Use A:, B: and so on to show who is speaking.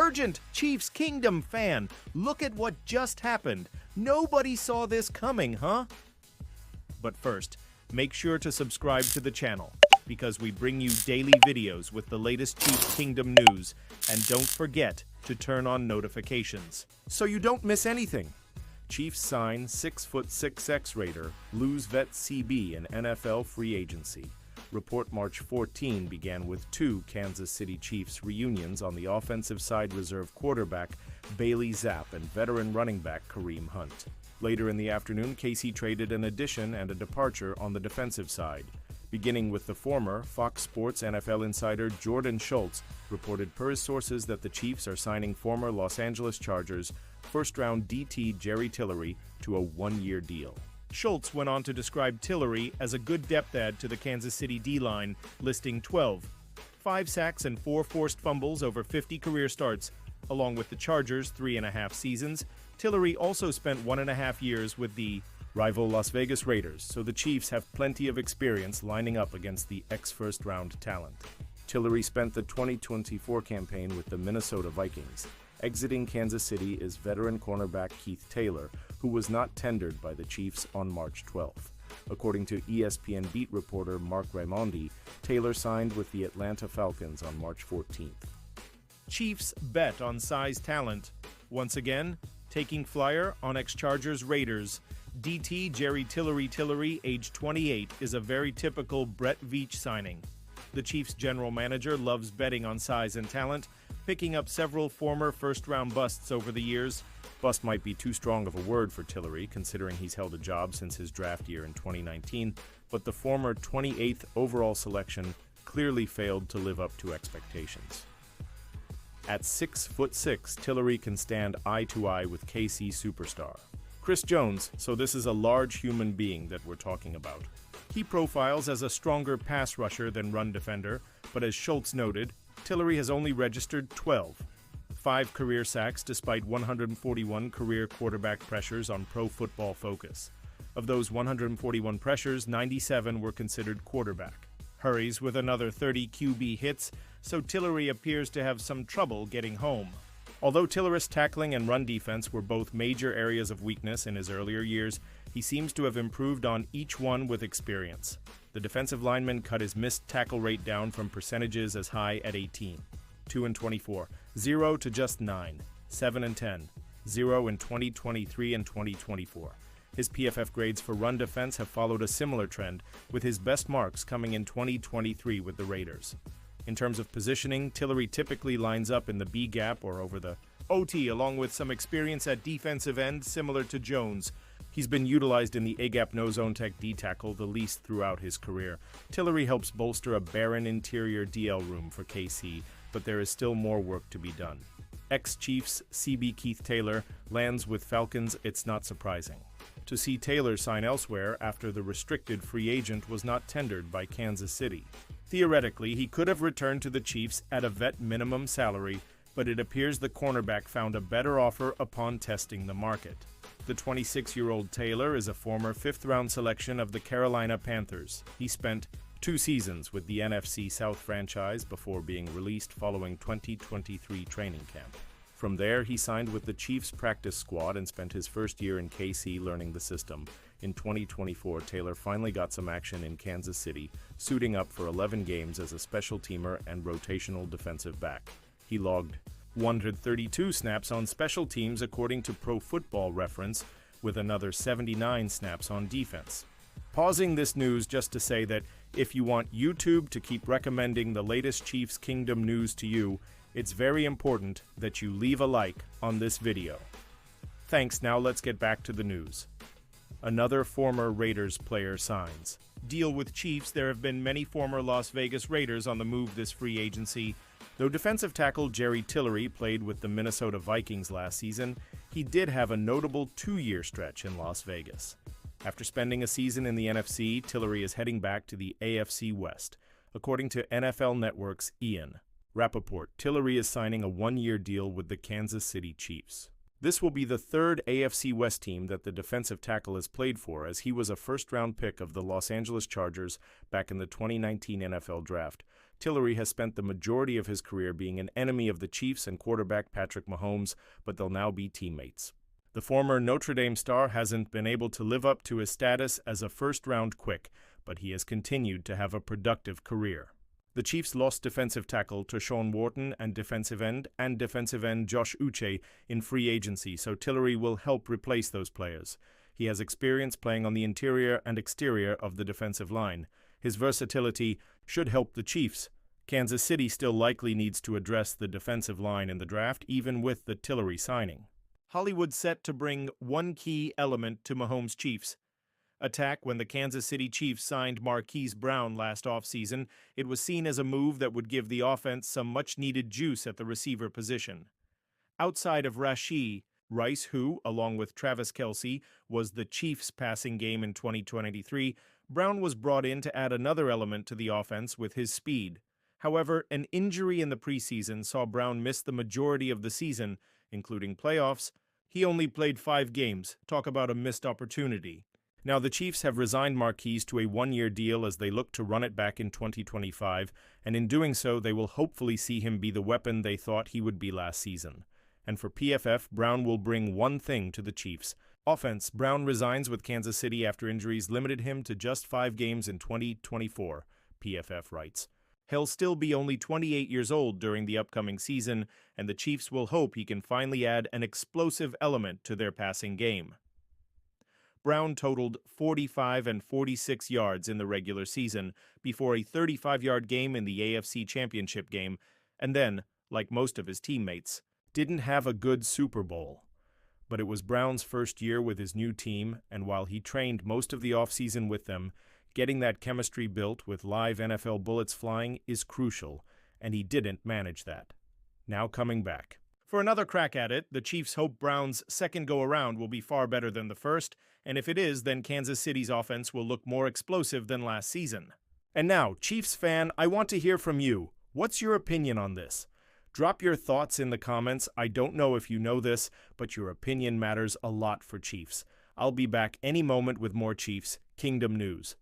A: Urgent, Chiefs Kingdom fan, look at what just happened. Nobody saw this coming, huh? But first, make sure to subscribe to the channel, because we bring you daily videos with the latest Chiefs Kingdom news, and don't forget to turn on notifications, so you don't miss anything. Chiefs sign 6'6" Raider, lose vet CB in NFL free agency. Report March 14 began with two Kansas City Chiefs reunions on the offensive side, reserve quarterback Bailey Zapp and veteran running back Kareem Hunt. Later in the afternoon, KC traded an addition and a departure on the defensive side. Beginning with the former, Fox Sports NFL insider Jordan Schultz reported per his sources that the Chiefs are signing former Los Angeles Chargers first-round DT Jerry Tillery to a one-year deal. Schultz went on to describe Tillery as a good depth add to the Kansas City D-line, listing 5 sacks and 4 forced fumbles over 50 career starts. Along with the Chargers' 3.5 seasons, Tillery also spent 1.5 years with the rival Las Vegas Raiders, so the Chiefs have plenty of experience lining up against the ex-first-round talent. Tillery spent the 2024 campaign with the Minnesota Vikings. Exiting Kansas City is veteran cornerback Keith Taylor, who was not tendered by the Chiefs on March 12th. According to ESPN beat reporter Mark Raimondi, Taylor signed with the Atlanta Falcons on March 14th. Chiefs bet on size talent. Once again, taking flyer on ex-Chargers Raiders. DT Jerry Tillery, age 28, is a very typical Brett Veach signing. The Chiefs' general manager loves betting on size and talent, picking up several former first-round busts over the years. Bust might be too strong of a word for Tillery, considering he's held a job since his draft year in 2019, but the former 28th overall selection clearly failed to live up to expectations. At 6'6", Tillery can stand eye-to-eye with KC superstar Chris Jones, so this is a large human being that we're talking about. He profiles as a stronger pass rusher than run defender, but as Schultz noted, Tillery has only registered 5 career sacks despite 141 career quarterback pressures on Pro Football Focus. Of those 141 pressures, 97 were considered quarterback. Hurries with another 30 QB hits, so Tillery appears to have some trouble getting home. Although Tillery's tackling and run defense were both major areas of weakness in his earlier years, he seems to have improved on each one with experience. The defensive lineman cut his missed tackle rate down from percentages as high at 18, 2 in 24, 0 to just 9, 7 and 10, 0 in 2023 and 2024. His PFF grades for run defense have followed a similar trend, with his best marks coming in 2023 with the Raiders. In terms of positioning, Tillery typically lines up in the B gap or over the OT, along with some experience at defensive end similar to Jones. He's been utilized in the A-gap no-zone tech D-tackle the least throughout his career. Tillery helps bolster a barren interior DL room for KC, but there is still more work to be done. Ex-Chiefs CB Keith Taylor lands with Falcons. It's not surprising to see Taylor sign elsewhere after the restricted free agent was not tendered by Kansas City. Theoretically, he could have returned to the Chiefs at a vet minimum salary, but it appears the cornerback found a better offer upon testing the market. The 26-year-old Taylor is a former fifth-round selection of the Carolina Panthers. He spent 2 seasons with the NFC South franchise before being released following 2023 training camp. From there, he signed with the Chiefs practice squad and spent his first year in KC learning the system. In 2024, Taylor finally got some action in Kansas City, suiting up for 11 games as a special teamer and rotational defensive back. He logged 132 snaps on special teams according to Pro Football Reference, with another 79 snaps on defense. Pausing this news just to say that if you want YouTube to keep recommending the latest Chiefs Kingdom news to you, it's very important that you leave a like on this video. Thanks, now let's get back to the news. Another former Raiders player signs. Deal with Chiefs. There have been many former Las Vegas Raiders on the move this free agency. Though defensive tackle Jerry Tillery played with the Minnesota Vikings last season, he did have a notable 2-year stretch in Las Vegas. After spending a season in the NFC, Tillery is heading back to the AFC West. According to NFL Network's Ian Rappaport, Tillery is signing a 1-year deal with the Kansas City Chiefs. This will be the third AFC West team that the defensive tackle has played for, as he was a first-round pick of the Los Angeles Chargers back in the 2019 NFL Draft. Tillery has spent the majority of his career being an enemy of the Chiefs and quarterback Patrick Mahomes, but they'll now be teammates. The former Notre Dame star hasn't been able to live up to his status as a first-round quick, but he has continued to have a productive career. The Chiefs lost defensive tackle Tershawn Wharton and defensive end Josh Uche in free agency, so Tillery will help replace those players. He has experience playing on the interior and exterior of the defensive line. His versatility should help the Chiefs. Kansas City still likely needs to address the defensive line in the draft, even with the Tillery signing. Hollywood set to bring one key element to Mahomes' Chiefs. Attack. When the Kansas City Chiefs signed Marquise Brown last offseason, it was seen as a move that would give the offense some much-needed juice at the receiver position. Outside of Rashee Rice, who, along with Travis Kelce, was the Chiefs' passing game in 2023, Brown was brought in to add another element to the offense with his speed. However, an injury in the preseason saw Brown miss the majority of the season, including playoffs. He only played 5 games. Talk about a missed opportunity. Now, the Chiefs have resigned Marquise to a one-year deal as they look to run it back in 2025, and in doing so, they will hopefully see him be the weapon they thought he would be last season. And for PFF, Brown will bring one thing to the Chiefs. Offense. Brown resigns with Kansas City after injuries limited him to just 5 games in 2024, PFF writes. He'll still be only 28 years old during the upcoming season, and the Chiefs will hope he can finally add an explosive element to their passing game. Brown totaled 45 and 46 yards in the regular season before a 35-yard game in the AFC Championship game, and then, like most of his teammates, didn't have a good Super Bowl. But it was Brown's first year with his new team, and while he trained most of the offseason with them, getting that chemistry built with live NFL bullets flying is crucial, and he didn't manage that. Now coming back. For another crack at it, the Chiefs hope Brown's second go-around will be far better than the first, and if it is, then Kansas City's offense will look more explosive than last season. And now, Chiefs fan, I want to hear from you. What's your opinion on this? Drop your thoughts in the comments. I don't know if you know this, but your opinion matters a lot for Chiefs. I'll be back any moment with more Chiefs Kingdom news.